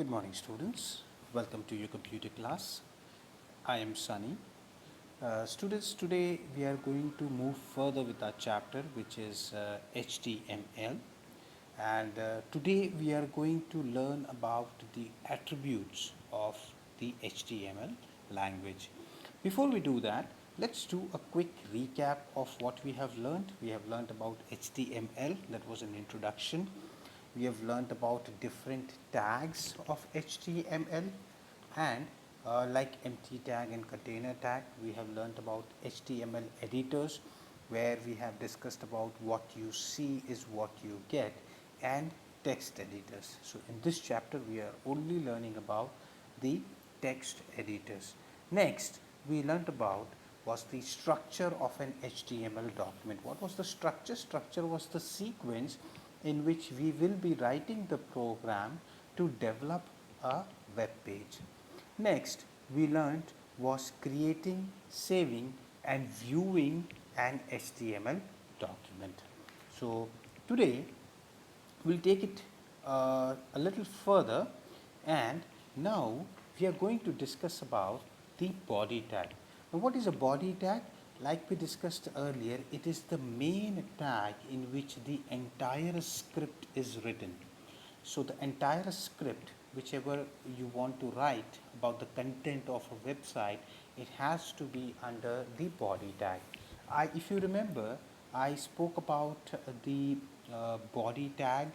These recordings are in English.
Good morning, students. Welcome to your computer class. I am Sunny. Students, today we are going to move further with our chapter, which is HTML. And today we are going to learn about the attributes of the HTML language. Before we do that, let's do a quick recap of what we have learned. We have learned about HTML, that was an introduction. We have learned about different tags of HTML, and like empty tag and container tag, we have learned about HTML editors, where we have discussed about what you see is what you get, and text editors. So in this chapter we are only learning about the text editors. Next, we learned about was the structure of an HTML document. What was the structure? Structure was the sequence in which we will be writing the program to develop a web page. Next, we learned was creating, saving and viewing an HTML document. So today we'll take it a little further, and now we are going to discuss about the body tag. Now what is a body tag? Like we discussed earlier, it is the main tag in which the entire script is written. So the entire script, whichever you want to write about the content of a website, it has to be under the body tag. If you remember, I spoke about the body tag,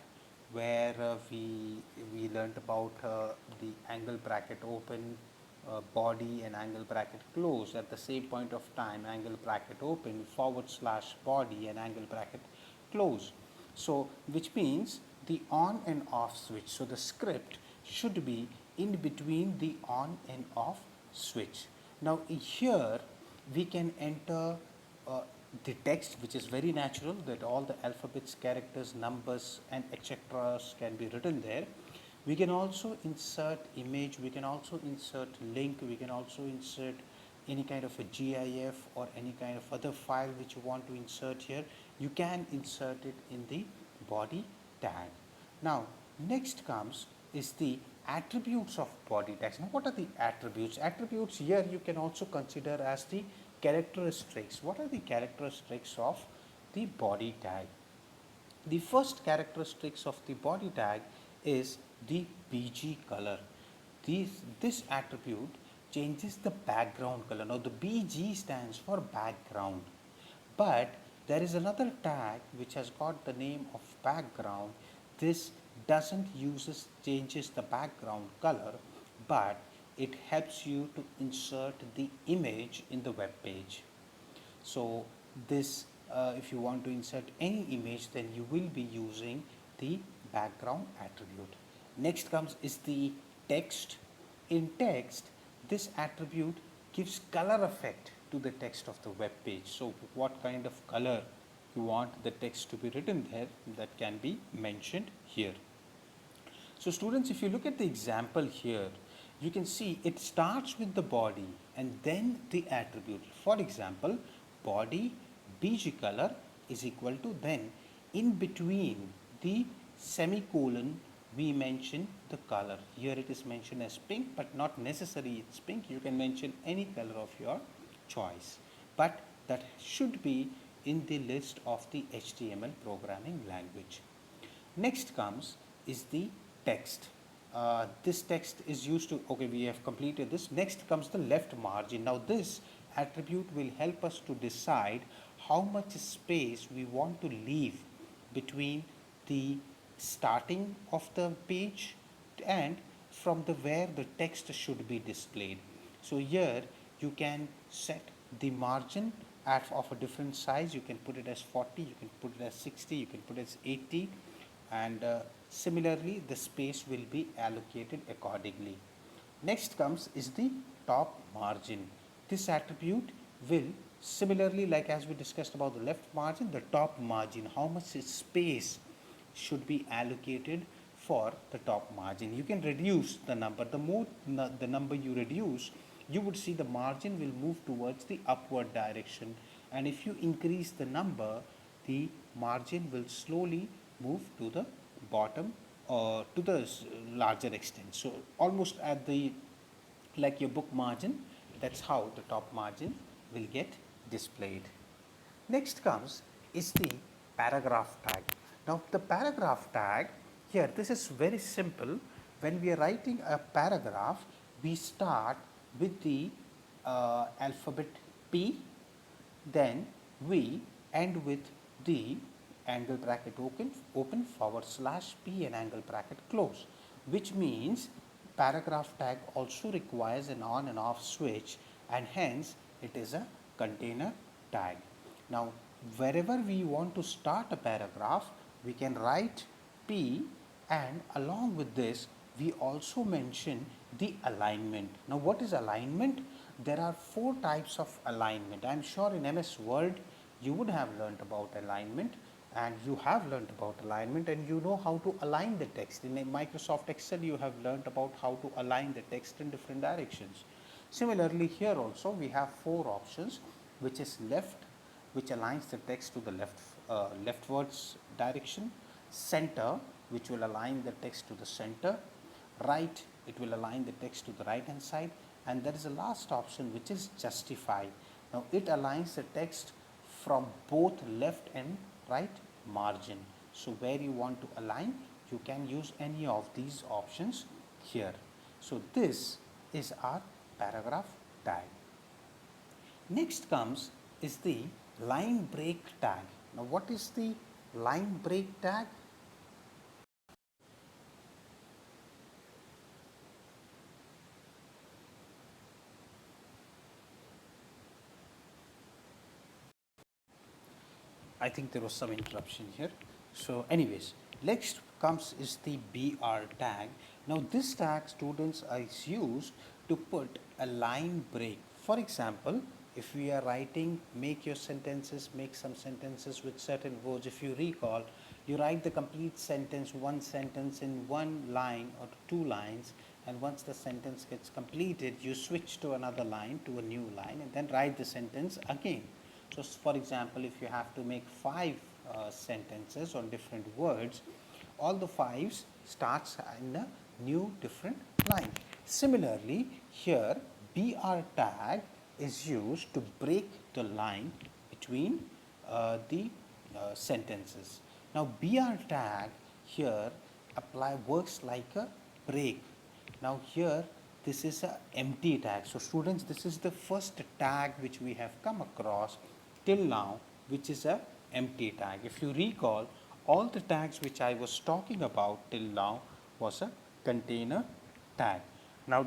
where we learned about the angle bracket open, body and angle bracket close at the same point of time, angle bracket open / body and angle bracket close. So which means the on and off switch. So the script should be in between the on and off switch. Now here we can enter the text, which is very natural that all the alphabets, characters, numbers and etc. can be written there. We can also insert image, we can also insert link, we can also insert any kind of a GIF or any kind of other file which you want to insert here. You can insert it in the body tag. Now next comes is the attributes of body tags. Now what are the attributes? Attributes here you can also consider as the characteristics. What are the characteristics of the body tag? The first characteristics of the body tag is the BG color. This attribute changes the background color. Now the BG stands for background, but there is another tag which has got the name of background. This doesn't changes the background color, but it helps you to insert the image in the web page. So this if you want to insert any image, then you will be using the background attribute. Next comes is the text. In text, this attribute gives color effect to the text of the web page. So what kind of color you want the text to be written there, that can be mentioned here. So students, if you look at the example here, you can see it starts with the body and then the attribute. For example, body BG color is equal to, then in between the semicolon we mention the color. Here it is mentioned as pink, but not necessarily it's pink. You can mention any color of your choice, but that should be in the list of the HTML programming language. Next comes is the text. This text is used to, okay, we have completed this. Next comes the left margin. Now this attribute will help us to decide how much space we want to leave between the starting of the page and from the where the text should be displayed. So here you can set the margin of a different size. You can put it as 40, you can put it as 60, you can put it as 80, and similarly the space will be allocated accordingly. Next comes is the top margin. This attribute will similarly, like as we discussed about the left margin, the top margin, how much space should be allocated for the top margin. You can reduce the number. The more the number you reduce, you would see the margin will move towards the upward direction, and if you increase the number, the margin will slowly move to the bottom to the larger extent. So almost at the like your book margin, that's how the top margin will get displayed. Next comes is the paragraph tag. Now the paragraph tag here, this is very simple. When we are writing a paragraph, we start with the alphabet P, then we end with the angle bracket open forward slash P and angle bracket close, which means paragraph tag also requires an on and off switch, and hence it is a container tag. Now wherever we want to start a paragraph, we can write P, and along with this we also mention the alignment. Now what is alignment? There are 4 types of alignment. I am sure in MS Word you would have learnt about alignment, and you have learnt about alignment, and you know how to align the text. In Microsoft Excel you have learnt about how to align the text in different directions. Similarly here also we have 4 options, which is left, which aligns the text to the leftwards direction, center, which will align the text to the center, right, it will align the text to the right hand side, and there is a last option which is justify. Now it aligns the text from both left and right margin. So where you want to align, you can use any of these options here. So this is our paragraph tag. Next comes is the line break tag. Now what is the line break tag? I think there was some interruption here. So anyways, next comes is the BR tag. Now this tag, students, is used to put a line break. For example, if we are writing make some sentences with certain words. If you recall, you write the complete sentence, one sentence in one line or 2 lines, and once the sentence gets completed, you switch to another line, to a new line, and then write the sentence again. So for example, if you have to make 5 sentences on different words, all the 5s starts in a new different line. Similarly, here BR tag is used to break the line between the sentences. Now BR tag here works like a break. Now here this is a empty tag. So students, this is the first tag which we have come across till now, which is a empty tag. If you recall, all the tags which I was talking about till now was a container tag. Now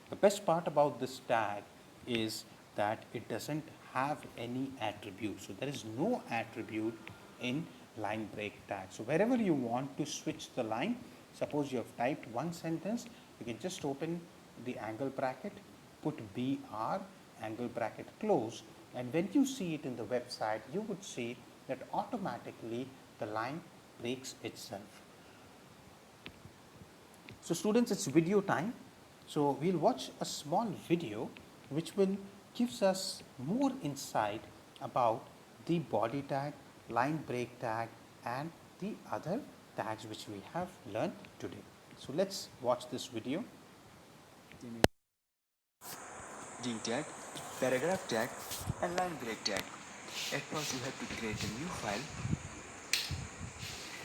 the best part about this tag is that it doesn't have any attribute. So there is no attribute in line break tag. So wherever you want to switch the line, suppose you have typed one sentence, you can just open the angle bracket, put BR, angle bracket close, and when you see it in the website, you would see that automatically the line breaks itself. So students, it's video time. So we'll watch a small video which will gives us more insight about the body tag, line break tag, and the other tags which we have learned today. So let's watch this video. Heading tag, paragraph tag, and line break tag. At first you have to create a new file,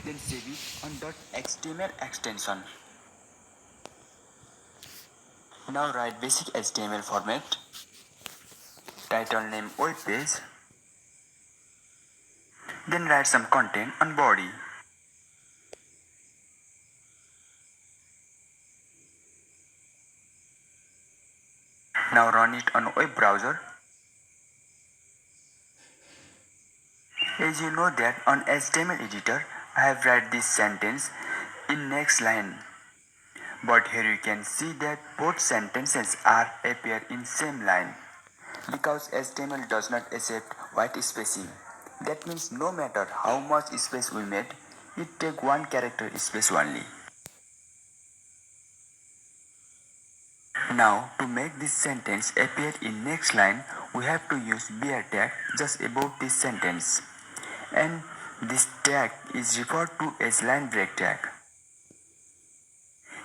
then save it on .html extension. Now write basic HTML format, title name web page, then write some content on body. Now run it on web browser. As you know that on HTML editor, I have write this sentence in next line. But here you can see that both sentences are appear in same line. Because HTML does not accept white spacing. That means no matter how much space we made, it take one character space only. Now to make this sentence appear in next line, we have to use BR tag just above this sentence. And This tag is referred to as line break tag.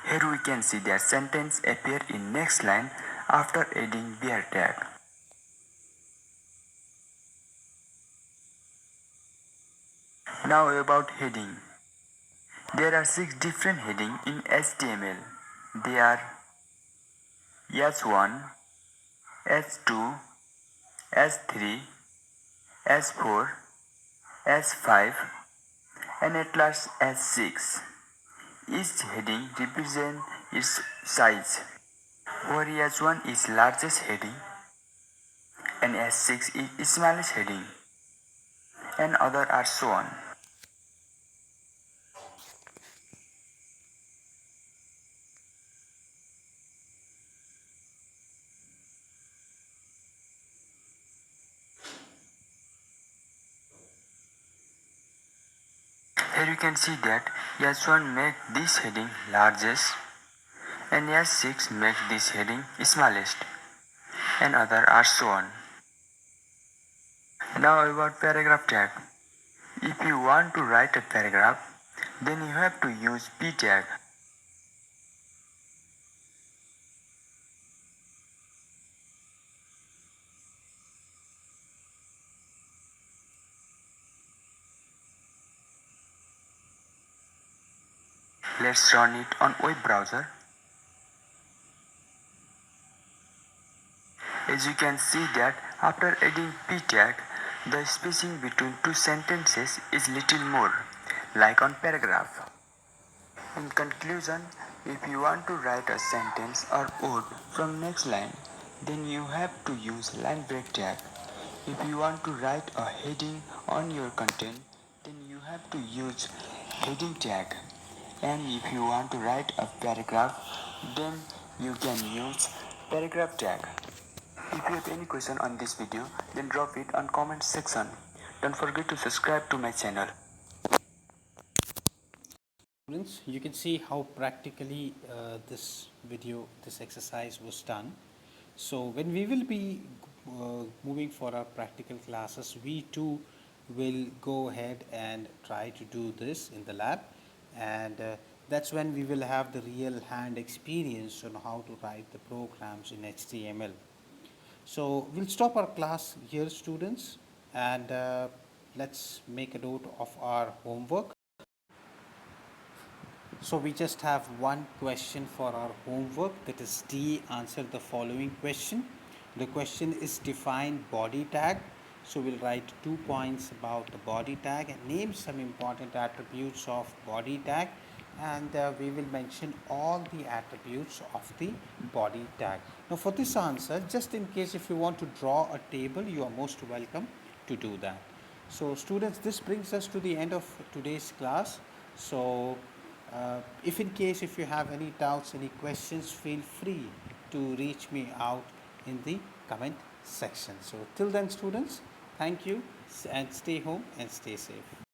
Here we can see that sentence appear in next line after adding where tag. Now about heading. There are 6 different headings in HTML. They are S1, S2, S3, S4, S5 and at last S6. Each heading represents its size, where S1 is largest heading and S6 is smallest heading and other are so on. Here you can see that S1 make this heading largest and S6 make this heading smallest and other are so on. Now about paragraph tag. If you want to write a paragraph, then you have to use p tag. Let's run it on web browser. As you can see that after adding p tag, the spacing between two sentences is little more, like on paragraph. In conclusion, if you want to write a sentence or word from next line, then you have to use line break tag. If you want to write a heading on your content, then you have to use heading tag. And if you want to write a paragraph, then you can use paragraph tag. If you have any question on this video, then drop it on comment section. Don't forget to subscribe to my channel. Students, you can see how practically this exercise was done. So when we will be moving for our practical classes, we too will go ahead and try to do this in the lab, and that's when we will have the real hand experience on how to write the programs in HTML. So we'll stop our class here, students, and let's make a note of our homework. So we just have one question for our homework, that is D. Answer the following question. The question is define body tag. So we'll write 2 points about the body tag and name some important attributes of body tag, and we will mention all the attributes of the body tag. Now for this answer, just in case if you want to draw a table, you are most welcome to do that. So students, this brings us to the end of today's class. So if in case if you have any doubts, any questions, feel free to reach me out in the comment section. So till then, students, thank you and stay home and stay safe.